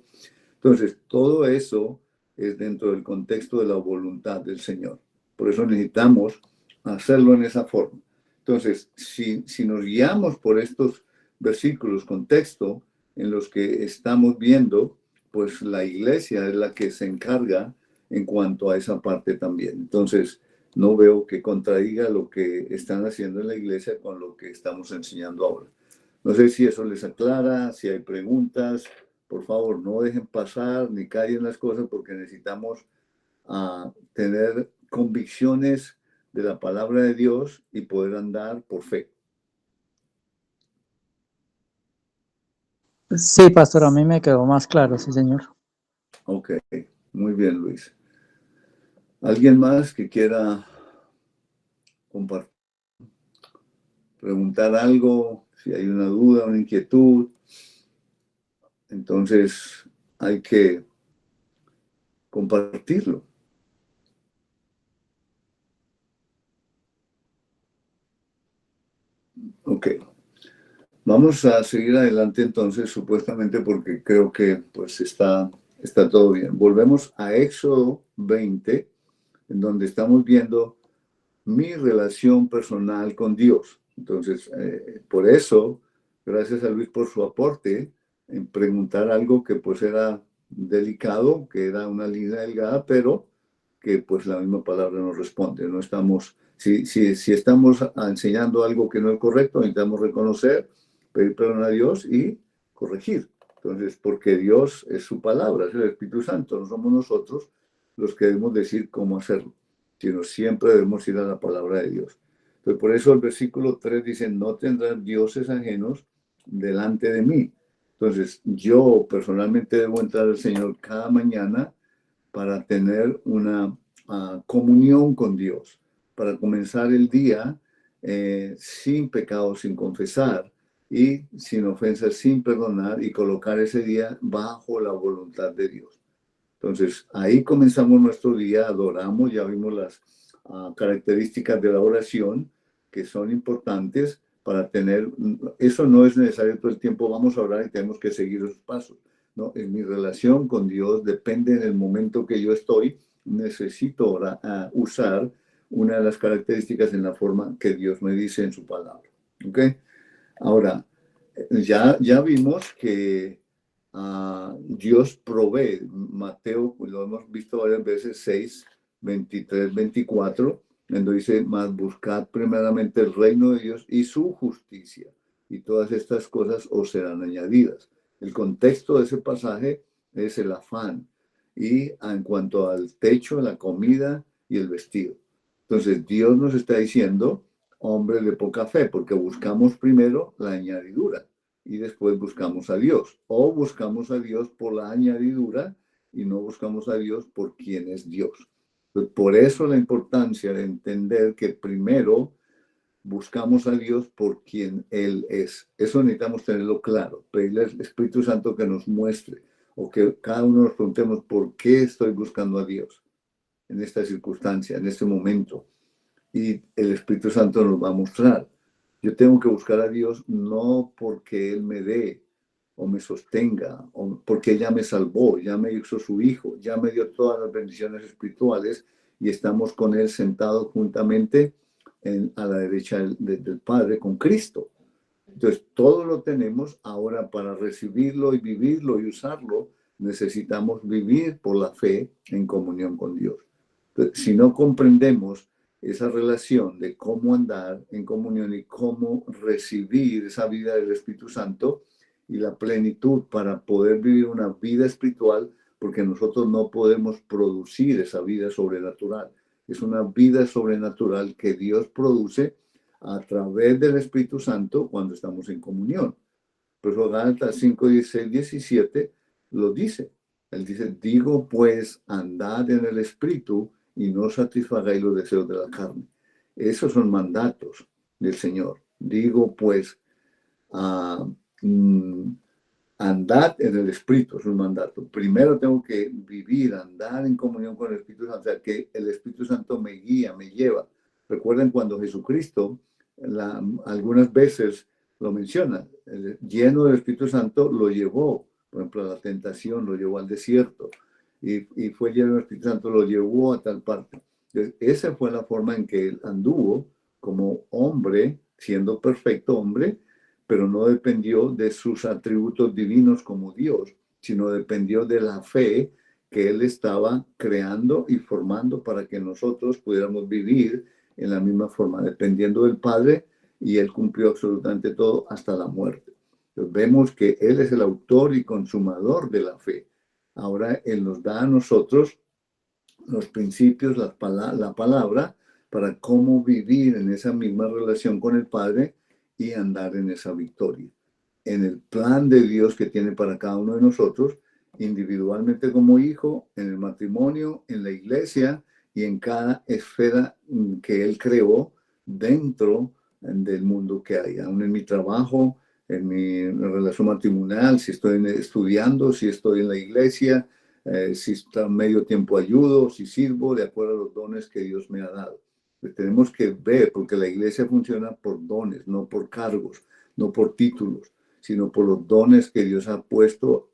Entonces, todo eso es dentro del contexto de la voluntad del Señor. Por eso necesitamos hacerlo en esa forma. Entonces, si nos guiamos por estos versículos, contexto en los que estamos viendo, pues la iglesia es la que se encarga en cuanto a esa parte también. Entonces, no veo que contradiga lo que están haciendo en la iglesia con lo que estamos enseñando ahora. No sé si eso les aclara, si hay preguntas. Por favor, no dejen pasar ni callen las cosas, porque necesitamos tener convicciones de la palabra de Dios y poder andar por fe. Sí, pastor, a mí me quedó más claro, sí, señor. Ok, muy bien, Luis. ¿Alguien más que quiera compartir, preguntar algo, si hay una duda, una inquietud. Entonces hay que compartirlo. Ok. Vamos a seguir adelante entonces, supuestamente porque creo que pues está todo bien. Volvemos a Éxodo 20, en donde estamos viendo mi relación personal con Dios. Entonces, por eso, gracias a Luis por su aporte en preguntar algo que pues era delicado, que era una línea delgada, pero que pues la misma palabra nos responde. No estamos, si estamos enseñando algo que no es correcto, necesitamos reconocer, pedir perdón a Dios y corregir. Entonces, porque Dios es su palabra, es el Espíritu Santo, no somos nosotros los que debemos decir cómo hacerlo, sino siempre debemos ir a la palabra de Dios. Entonces, por eso el versículo 3 dice, no tendrás dioses ajenos delante de mí. Entonces, yo personalmente debo entrar al Señor cada mañana para tener una comunión con Dios, para comenzar el día sin pecado, sin confesar y sin ofensas, sin perdonar y colocar ese día bajo la voluntad de Dios. Entonces, ahí comenzamos nuestro día, adoramos, ya vimos las características de la oración que son importantes para tener, eso no es necesario todo el tiempo, vamos a orar y tenemos que seguir esos pasos. ¿No? En mi relación con Dios depende del momento que yo estoy, necesito usar una de las características en la forma que Dios me dice en su palabra. ¿Ok? Ahora, ya vimos que Dios provee. Mateo, lo hemos visto varias veces, 6, 23, 24, donde dice, mas buscad primeramente el reino de Dios y su justicia, y todas estas cosas os serán añadidas. El contexto de ese pasaje es el afán, y en cuanto al techo, la comida y el vestido. Entonces, Dios nos está diciendo, hombres de poca fe, porque buscamos primero la añadidura y después buscamos a Dios. O buscamos a Dios por la añadidura y no buscamos a Dios por quien es Dios. Entonces, por eso la importancia de entender que primero buscamos a Dios por quien Él es. Eso necesitamos tenerlo claro. Pedirle al Espíritu Santo que nos muestre o que cada uno nos preguntemos por qué estoy buscando a Dios en esta circunstancia, en este momento. Y el Espíritu Santo nos va a mostrar. Yo tengo que buscar a Dios no porque Él me dé o me sostenga, o porque ya me salvó, ya me hizo su hijo, ya me dio todas las bendiciones espirituales y estamos con Él sentados juntamente a la derecha del Padre con Cristo. Entonces, todo lo tenemos ahora para recibirlo y vivirlo y usarlo. Necesitamos vivir por la fe en comunión con Dios. Entonces, si no comprendemos esa relación de cómo andar en comunión y cómo recibir esa vida del Espíritu Santo y la plenitud para poder vivir una vida espiritual, porque nosotros no podemos producir esa vida sobrenatural. Es una vida sobrenatural que Dios produce a través del Espíritu Santo cuando estamos en comunión. Por eso Gálatas 5, 16, 17 lo dice. Él dice, digo pues, andad en el Espíritu y no satisfagáis los deseos de la carne. Esos son mandatos del Señor. Digo pues, andad en el Espíritu, es un mandato. Primero tengo que vivir, andar en comunión con el Espíritu Santo, o sea, que el Espíritu Santo me guía, me lleva. Recuerden cuando Jesucristo, algunas veces lo menciona, lleno del Espíritu Santo lo llevó, por ejemplo, a la tentación, lo llevó al desierto, y fue lleno del Espíritu Santo, lo llevó a tal parte. Entonces, esa fue la forma en que él anduvo como hombre, siendo perfecto hombre, pero no dependió de sus atributos divinos como Dios, sino dependió de la fe que él estaba creando y formando para que nosotros pudiéramos vivir en la misma forma, dependiendo del Padre, y él cumplió absolutamente todo hasta la muerte. Entonces, vemos que él es el autor y consumador de la fe. Ahora él nos da a nosotros los principios, la palabra, para cómo vivir en esa misma relación con el Padre y andar en esa victoria, en el plan de Dios que tiene para cada uno de nosotros, individualmente como hijo, en el matrimonio, en la iglesia y en cada esfera que Él creó dentro del mundo que hay, aún en mi trabajo, en mi relación matrimonial, si estoy estudiando, si estoy en la iglesia, si está medio tiempo ayudo, si sirvo de acuerdo a los dones que Dios me ha dado. Pues tenemos que ver, porque la iglesia funciona por dones, no por cargos, no por títulos, sino por los dones que Dios ha puesto,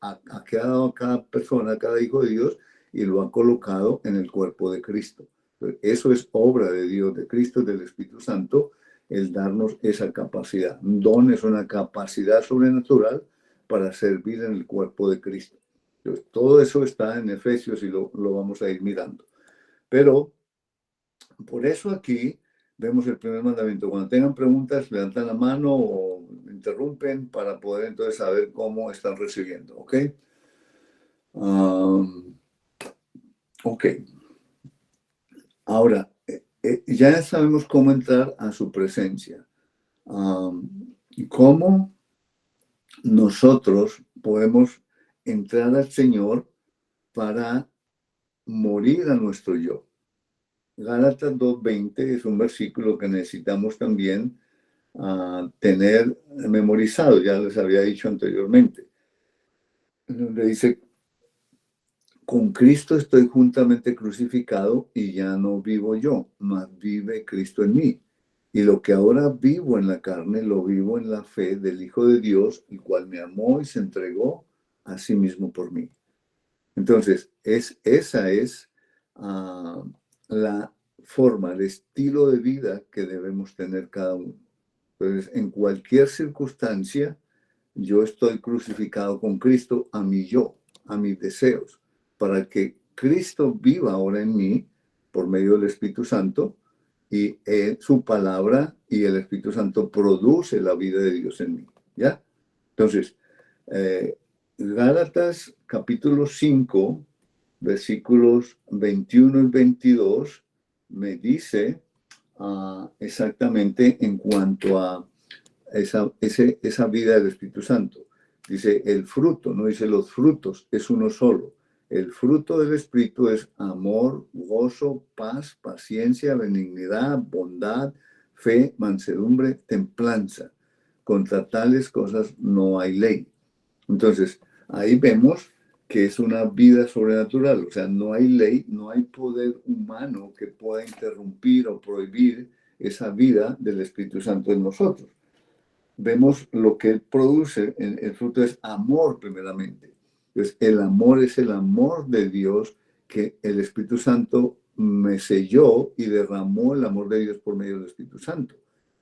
que ha dado a cada persona, a cada hijo de Dios, y lo ha colocado en el cuerpo de Cristo. Entonces, eso es obra de Dios, de Cristo, del Espíritu Santo, el darnos esa capacidad. Un don es una capacidad sobrenatural para servir en el cuerpo de Cristo. Entonces, todo eso está en Efesios y lo vamos a ir mirando. Pero por eso aquí vemos el primer mandamiento. Cuando tengan preguntas, levantan la mano o interrumpen para poder entonces saber cómo están recibiendo. ¿Ok? Ok. Ahora, ya sabemos cómo entrar a su presencia. ¿Cómo nosotros podemos entrar al Señor para morir a nuestro yo? Gálatas 2:20 es un versículo que necesitamos también tener memorizado, ya les había dicho anteriormente, donde dice: con Cristo estoy juntamente crucificado y ya no vivo yo, mas vive Cristo en mí. Y lo que ahora vivo en la carne, lo vivo en la fe del Hijo de Dios, el cual me amó y se entregó a sí mismo por mí. Entonces, esa es la forma, el estilo de vida que debemos tener cada uno. Entonces, en cualquier circunstancia, yo estoy crucificado con Cristo a mi yo, a mis deseos, para que Cristo viva ahora en mí por medio del Espíritu Santo, y su palabra y el Espíritu Santo produce la vida de Dios en mí. ¿Ya? Entonces, Gálatas capítulo 5, versículos 21 y 22, me dice exactamente en cuanto a esa vida del Espíritu Santo. Dice el fruto, no dice los frutos, es uno solo. El fruto del Espíritu es amor, gozo, paz, paciencia, benignidad, bondad, fe, mansedumbre, templanza. Contra tales cosas no hay ley. Entonces, ahí vemos que es una vida sobrenatural, o sea, no hay ley, no hay poder humano que pueda interrumpir o prohibir esa vida del Espíritu Santo en nosotros. Vemos lo que él produce, el fruto es amor primeramente. Entonces, el amor es el amor de Dios que el Espíritu Santo me selló y derramó el amor de Dios por medio del Espíritu Santo.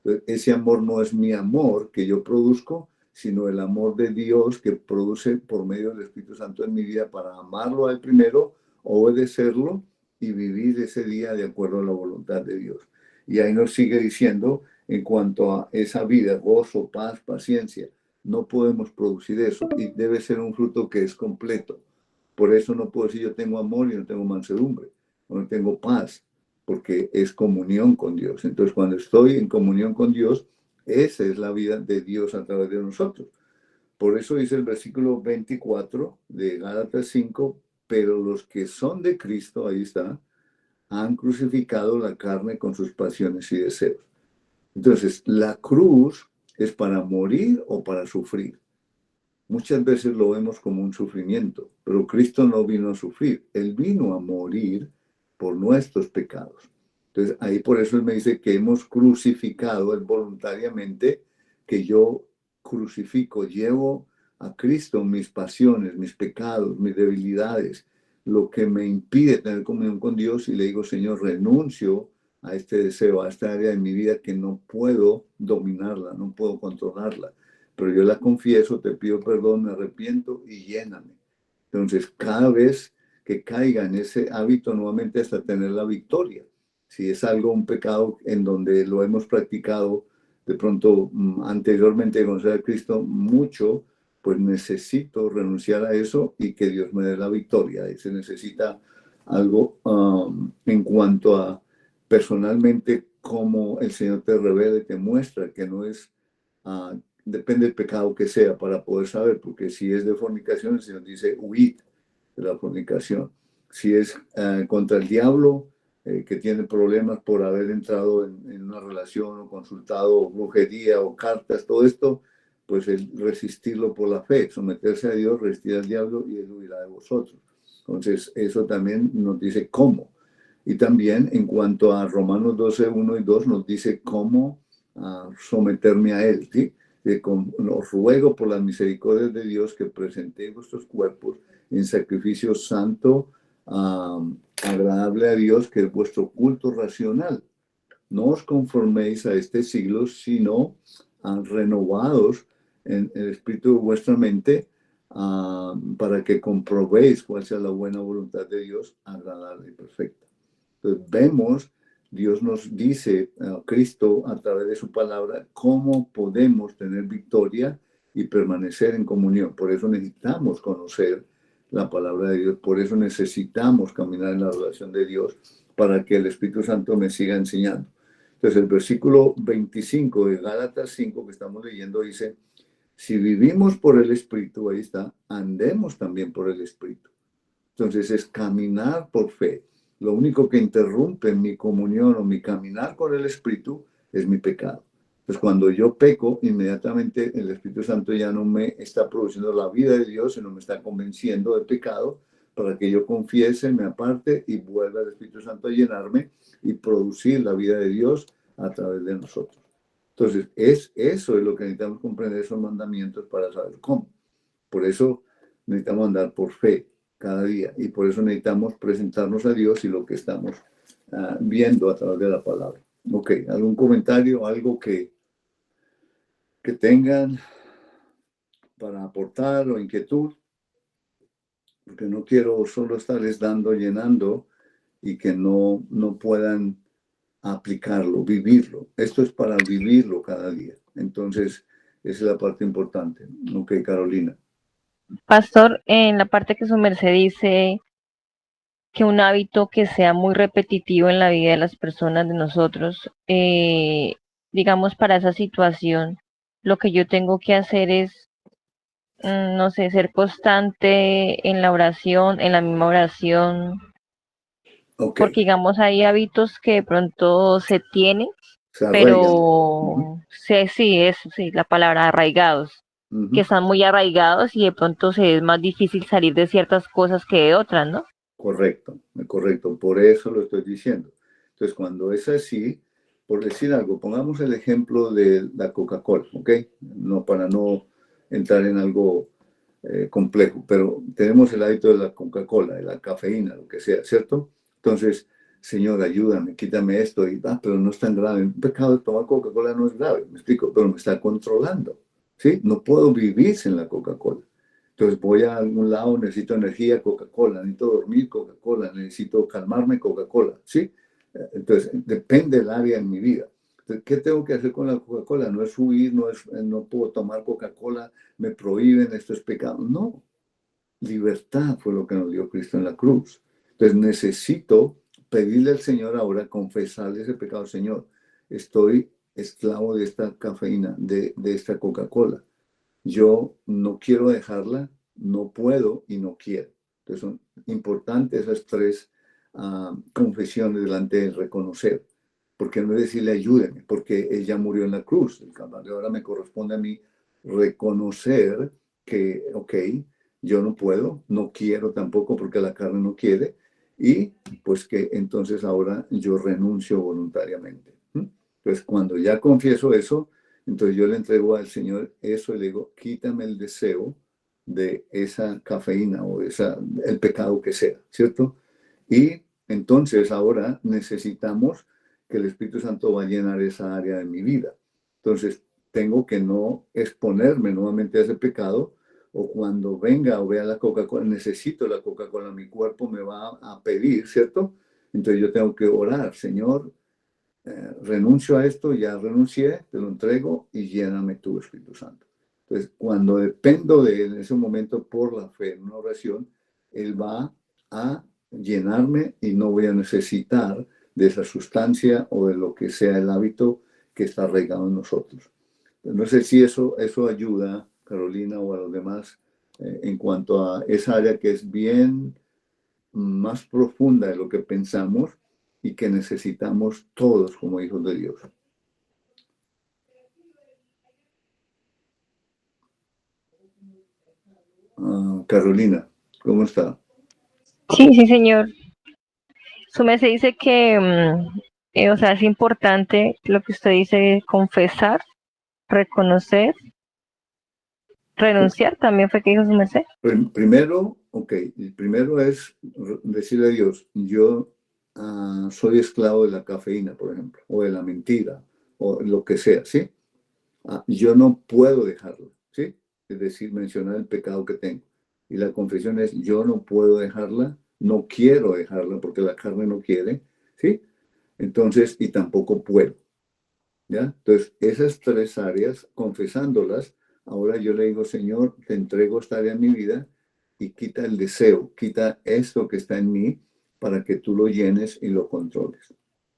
Entonces, ese amor no es mi amor que yo produzco, sino el amor de Dios que produce por medio del Espíritu Santo en mi vida para amarlo a él primero, obedecerlo y vivir ese día de acuerdo a la voluntad de Dios. Y ahí nos sigue diciendo, en cuanto a esa vida, gozo, paz, paciencia, no podemos producir eso y debe ser un fruto que es completo. Por eso no puedo decir yo tengo amor y no tengo mansedumbre, o no tengo paz, porque es comunión con Dios. Entonces, cuando estoy en comunión con Dios, esa es la vida de Dios a través de nosotros. Por eso dice el versículo 24 de Gálatas 5, pero los que son de Cristo, ahí está, han crucificado la carne con sus pasiones y deseos. Entonces, la cruz es para morir o para sufrir. Muchas veces lo vemos como un sufrimiento, pero Cristo no vino a sufrir, Él vino a morir por nuestros pecados. Entonces, ahí por eso Él me dice que hemos crucificado Él voluntariamente, que yo crucifico, llevo a Cristo mis pasiones, mis pecados, mis debilidades, lo que me impide tener comunión con Dios, y le digo: Señor, renuncio a este deseo, a esta área de mi vida que no puedo dominarla, no puedo controlarla, pero yo la confieso, te pido perdón, me arrepiento y lléname. Entonces, cada vez que caiga en ese hábito nuevamente hasta tener la victoria, si es algo, un pecado en donde lo hemos practicado de pronto anteriormente de conocer a Cristo mucho, pues necesito renunciar a eso y que Dios me dé la victoria. Y se necesita algo en cuanto a personalmente cómo el Señor te revela y te muestra que no es, depende del pecado que sea para poder saber, porque si es de fornicación, el Señor dice: huid de la fornicación. Si es contra el diablo, que tiene problemas por haber entrado en una relación o consultado brujería o cartas, todo esto, pues el resistirlo por la fe, someterse a Dios, resistir al diablo y él huirá de vosotros. Entonces, eso también nos dice cómo. Y también en cuanto a Romanos 12, 1 y 2, nos dice cómo someterme a él, ¿sí? Os ruego por las misericordias de Dios que presentéis vuestros cuerpos en sacrificio santo, agradable a Dios, que es vuestro culto racional. No os conforméis a este siglo, sino renovados en el espíritu de vuestra mente, para que comprobéis cuál sea la buena voluntad de Dios, agradable y perfecta. Entonces vemos, Dios nos dice, Cristo a través de su palabra, cómo podemos tener victoria y permanecer en comunión. Por eso necesitamos conocer la palabra de Dios, por eso necesitamos caminar en la relación de Dios, para que el Espíritu Santo me siga enseñando. Entonces el versículo 25 de Gálatas 5 que estamos leyendo dice, si vivimos por el Espíritu, ahí está, andemos también por el Espíritu. Entonces es caminar por fe. Lo único que interrumpe mi comunión o mi caminar con el Espíritu es mi pecado. Entonces cuando yo peco, inmediatamente el Espíritu Santo ya no me está produciendo la vida de Dios, sino me está convenciendo de pecado para que yo confiese, me aparte y vuelva el Espíritu Santo a llenarme y producir la vida de Dios a través de nosotros. Entonces, eso es lo que necesitamos comprender, esos mandamientos, para saber cómo. Por eso necesitamos andar por fe cada día y por eso necesitamos presentarnos a Dios y lo que estamos viendo a través de la palabra. Ok, ¿algún comentario, algo que tengan para aportar o inquietud? Porque no quiero solo estarles dando, llenando y que no puedan aplicarlo, vivirlo. Esto es para vivirlo cada día. Entonces, esa es la parte importante. Ok, Carolina. Pastor, en la parte que su merced dice que un hábito que sea muy repetitivo en la vida de las personas, de nosotros, digamos, para esa situación, lo que yo tengo que hacer es, no sé, ser constante en la oración, en la misma oración, Ok, porque digamos, hay hábitos que de pronto se tienen, se arraigan. pero sí, la palabra arraigados, que están muy arraigados y de pronto es más difícil salir de ciertas cosas que de otras, ¿no? Correcto, correcto. Por eso lo estoy diciendo. Entonces, cuando es así, por decir algo, pongamos el ejemplo de la Coca-Cola, ¿ok? No, para no entrar en algo complejo, pero tenemos el hábito de la Coca-Cola, de la cafeína, lo que sea, ¿cierto? Entonces, Señor, ayúdame, quítame esto, y, pero no es tan grave. Un pecado de tomar Coca-Cola no es grave, me explico, pero me está controlando, ¿sí? No puedo vivir sin la Coca-Cola. Entonces voy a algún lado, necesito energía, Coca-Cola, necesito dormir, Coca-Cola, necesito calmarme, Coca-Cola, ¿sí? Entonces, depende del área en mi vida. Entonces, ¿qué tengo que hacer con la Coca-Cola? No es huir, no puedo tomar Coca-Cola, me prohíben, esto es pecado. No, libertad fue lo que nos dio Cristo en la cruz. Entonces, necesito pedirle al Señor ahora, confesarle ese pecado. Señor, estoy esclavo de esta cafeína, de esta Coca-Cola. Yo no quiero dejarla, no puedo y no quiero. Entonces son importantes esas tres confesiones delante de reconocer. Porque no es decirle ayúdeme, porque ella murió en la cruz. Ahora me corresponde a mí reconocer que, ok, yo no puedo, no quiero tampoco porque la carne no quiere, y pues que entonces ahora yo renuncio voluntariamente. Entonces cuando ya confieso eso, entonces yo le entrego al Señor eso y le digo, quítame el deseo de esa cafeína o el pecado que sea, ¿cierto? Y entonces ahora necesitamos que el Espíritu Santo va a llenar esa área de mi vida. Entonces tengo que no exponerme nuevamente a ese pecado, o cuando venga o vea la Coca-Cola, necesito la Coca-Cola, mi cuerpo me va a pedir, ¿cierto? Entonces yo tengo que orar, Señor, renuncio a esto, ya renuncié, te lo entrego y lléname tu Espíritu Santo. Entonces, cuando dependo de él en ese momento por la fe, en una oración, él va a llenarme y no voy a necesitar de esa sustancia o de lo que sea el hábito que está arraigado en nosotros. No sé si eso ayuda, Carolina, o a los demás, en cuanto a esa área que es bien más profunda de lo que pensamos y que necesitamos todos como hijos de Dios. Carolina, ¿cómo está? Sí, sí, señor. Su merced dice que, o sea, es importante lo que usted dice, confesar, reconocer, renunciar, también fue que dijo su merced. Primero, el primero es decirle a Dios, yo soy esclavo de la cafeína, por ejemplo, o de la mentira, o lo que sea, ¿sí? Yo no puedo dejarlo, ¿sí? Es decir, mencionar el pecado que tengo. Y la confesión es, yo no puedo dejarla, no quiero dejarla porque la carne no quiere, ¿sí? Entonces, y tampoco puedo, ¿ya? Entonces, esas tres áreas, confesándolas, ahora yo le digo, Señor, te entrego esta área en mi vida y quita el deseo, quita esto que está en mí para que tú lo llenes y lo controles.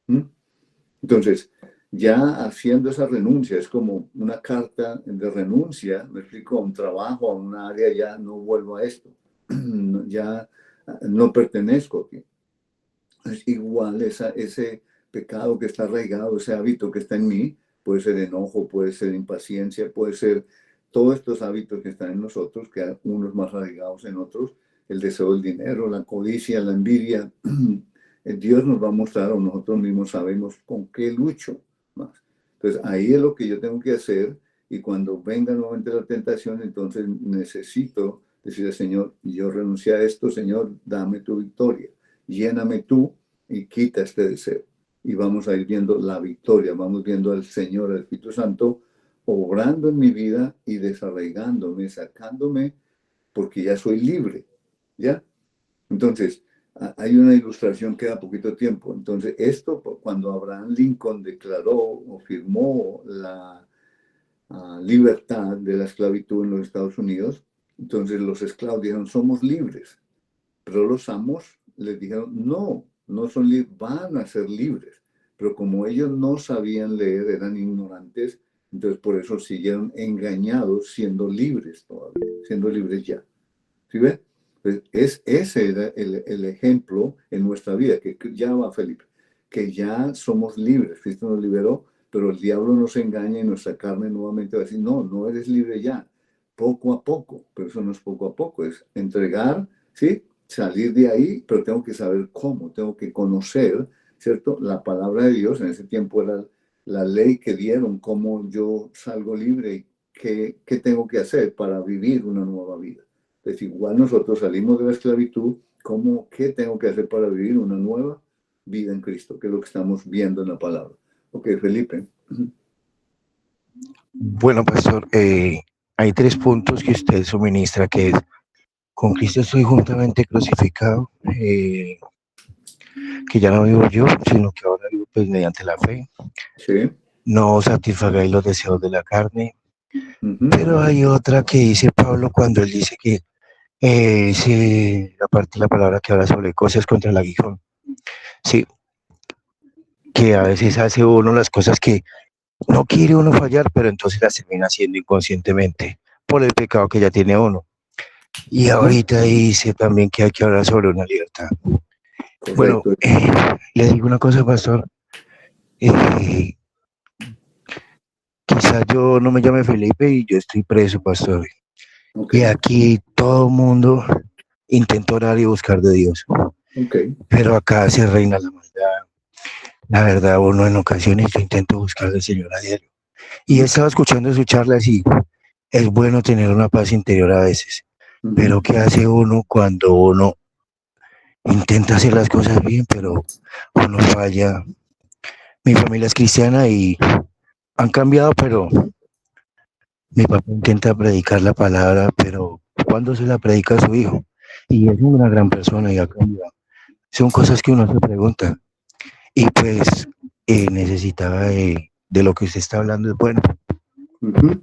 ¿Mm? Entonces, ya haciendo esa renuncia, es como una carta de renuncia, me explico, a un trabajo, a un área, ya no vuelvo a esto, ya no pertenezco aquí. Es igual ese pecado que está arraigado, ese hábito que está en mí, puede ser enojo, puede ser impaciencia, puede ser todos estos hábitos que están en nosotros, que unos más arraigados en otros, el deseo del dinero, la codicia, la envidia. Dios nos va a mostrar, o nosotros mismos sabemos con qué lucho más. Entonces ahí es lo que yo tengo que hacer, y cuando venga nuevamente la tentación, entonces necesito decirle, Señor, yo renuncié a esto, Señor, dame tu victoria, lléname tú y quita este deseo. Y vamos a ir viendo la victoria, vamos viendo al Señor, al Espíritu Santo, obrando en mi vida y desarraigándome, sacándome, porque ya soy libre, ¿ya? Entonces, hay una ilustración que da poquito tiempo. Entonces, esto, cuando Abraham Lincoln declaró o firmó la libertad de la esclavitud en los Estados Unidos, entonces los esclavos dijeron, somos libres. Pero los amos les dijeron, no, no son libres, van a ser libres. Pero como ellos no sabían leer, eran ignorantes, entonces por eso siguieron engañados, siendo libres todavía, siendo libres ya. ¿Sí ves? Pues ese era el ejemplo en nuestra vida, que ya va Felipe, que ya somos libres. Cristo nos liberó, pero el diablo nos engaña y nuestra carne nuevamente va a decir, no, no eres libre ya, poco a poco. Pero eso no es poco a poco, es entregar, ¿sí? Salir de ahí, pero tengo que saber cómo, tengo que conocer, ¿cierto? La palabra de Dios, en ese tiempo era la ley que dieron, cómo yo salgo libre y qué tengo que hacer para vivir una nueva vida. Entonces, igual nosotros salimos de la esclavitud, ¿qué tengo que hacer para vivir una nueva vida en Cristo? Que es lo que estamos viendo en la palabra. Ok, Felipe. Bueno, pastor, hay 3 puntos que usted suministra, que es, con Cristo estoy juntamente crucificado, que ya no vivo yo, sino que ahora vivo pues mediante la fe. Sí. No satisfagáis los deseos de la carne. Uh-huh. Pero hay otra que dice Pablo cuando él dice que aparte la palabra que habla sobre cosas contra el aguijón. Sí, que a veces hace uno las cosas que no quiere uno fallar, pero entonces las termina haciendo inconscientemente por el pecado que ya tiene uno. Y ahorita dice también que hay que hablar sobre una libertad. Correcto. Bueno, le digo una cosa, pastor. Quizás yo no me llame Felipe y yo estoy preso, pastor. Okay. Y aquí todo el mundo intenta orar y buscar de Dios. Okay. Pero acá se reina la maldad. La verdad, uno en ocasiones yo intento buscar del Señor a diario. Y he estado escuchando sus charlas y es bueno tener una paz interior a veces. Pero ¿qué hace uno cuando uno intenta hacer las cosas bien, pero uno falla? Mi familia es cristiana y han cambiado, pero mi papá intenta predicar la palabra, pero ¿cuándo se la predica a su hijo? Y es una gran persona y ha cambiado. Son cosas que uno se pregunta. Y pues necesitaba de lo que usted está hablando, es bueno. Uh-huh.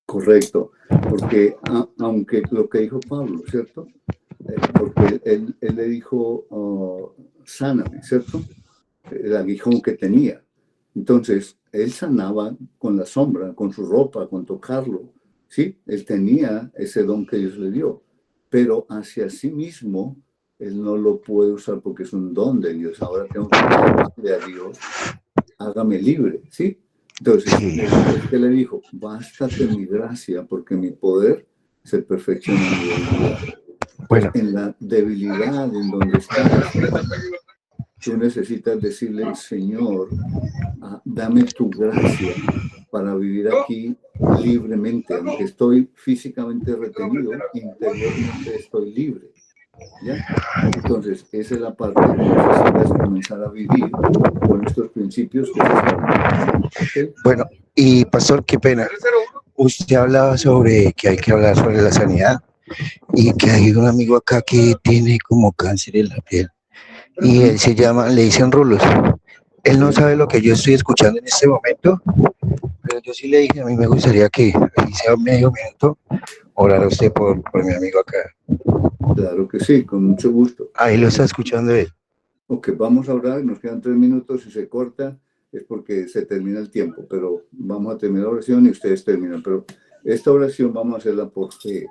Correcto, porque aunque lo que dijo Pablo, ¿cierto? Porque él le dijo, sáname, ¿cierto? El aguijón que tenía. Entonces, él sanaba con la sombra, con su ropa, con tocarlo, ¿sí? Él tenía ese don que Dios le dio, pero hacia sí mismo, él no lo puede usar porque es un don de Dios. Ahora tengo que decirle a Dios, hágame libre, ¿sí? Entonces, Sí. que le dijo, bástate mi gracia, porque mi poder se perfecciona en mi debilidad. Bueno, En la debilidad en donde estás, tú necesitas decirle, Señor, dame tu gracia para vivir aquí libremente. Aunque estoy físicamente retenido, interiormente estoy libre. ¿Ya? Entonces, esa es la parte que necesitas comenzar a vivir con estos principios que se establecen. ¿Okay? bueno, y pastor, qué pena. Usted hablaba sobre que hay que hablar sobre la sanidad y que hay un amigo acá que tiene como cáncer en la piel y él se llama, le dicen rulos. Él no Sí. sabe lo que yo estoy escuchando en este momento, pero yo sí le dije, a mí me gustaría que ahí sea medio minuto, orar a usted por mi amigo acá. Claro que sí, con mucho gusto. Ahí lo está escuchando él. Ok, vamos a orar, nos quedan 3 minutos, si se corta es porque se termina el tiempo, pero vamos a terminar la oración y ustedes terminan. Pero esta oración vamos a hacerla por fe.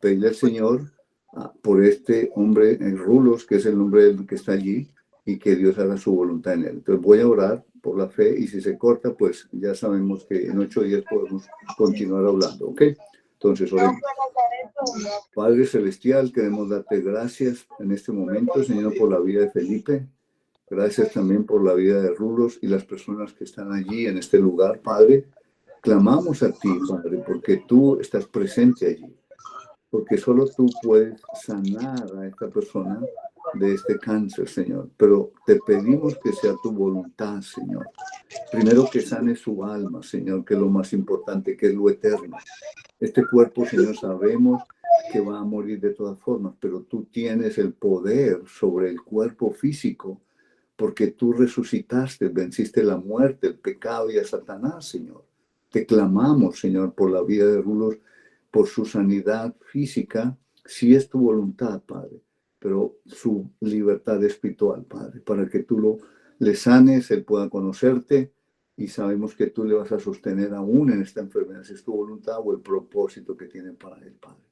Pedirle al Señor por este hombre en Rulos, que es el nombre del que está allí, y que Dios haga su voluntad en él. Entonces voy a orar por la fe y si se corta, pues ya sabemos que en 8 días podemos continuar hablando, ¿ok? Entonces oremos. Padre Celestial, queremos darte gracias en este momento, Señor, por la vida de Felipe. Gracias también por la vida de Rulos y las personas que están allí en este lugar, Padre. Clamamos a ti, Padre, porque tú estás presente allí. Porque solo tú puedes sanar a esta persona de este cáncer, Señor. Pero te pedimos que sea tu voluntad, Señor. Primero que sane su alma, Señor, que es lo más importante, que es lo eterno. Este cuerpo, Señor, sabemos que va a morir de todas formas, pero tú tienes el poder sobre el cuerpo físico, porque tú resucitaste, venciste la muerte, el pecado y a Satanás, Señor. Te clamamos, Señor, por la vida de Rulos, por su sanidad física, si es tu voluntad, Padre, pero su libertad espiritual, Padre, para que tú le sanes, él pueda conocerte y sabemos que tú le vas a sostener aún en esta enfermedad, si es tu voluntad o el propósito que tiene para él, Padre.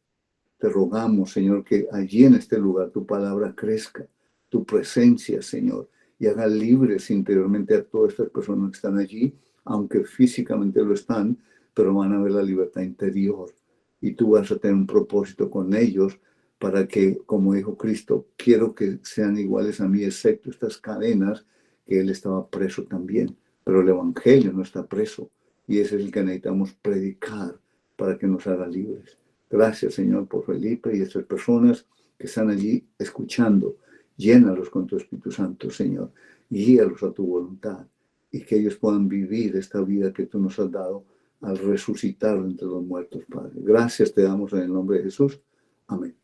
Te rogamos, Señor, que allí en este lugar tu palabra crezca, tu presencia, Señor, y haga libres interiormente a todas estas personas que están allí, aunque físicamente lo están, pero van a ver la libertad interior. Y tú vas a tener un propósito con ellos para que, como dijo Cristo, quiero que sean iguales a mí, excepto estas cadenas, que él estaba preso también. Pero el evangelio no está preso y ese es el que necesitamos predicar para que nos haga libres. Gracias, Señor, por Felipe y estas personas que están allí escuchando. Llénalos con tu Espíritu Santo, Señor. Guíalos a tu voluntad y que ellos puedan vivir esta vida que tú nos has dado al resucitar entre los muertos, Padre. Gracias te damos en el nombre de Jesús. Amén.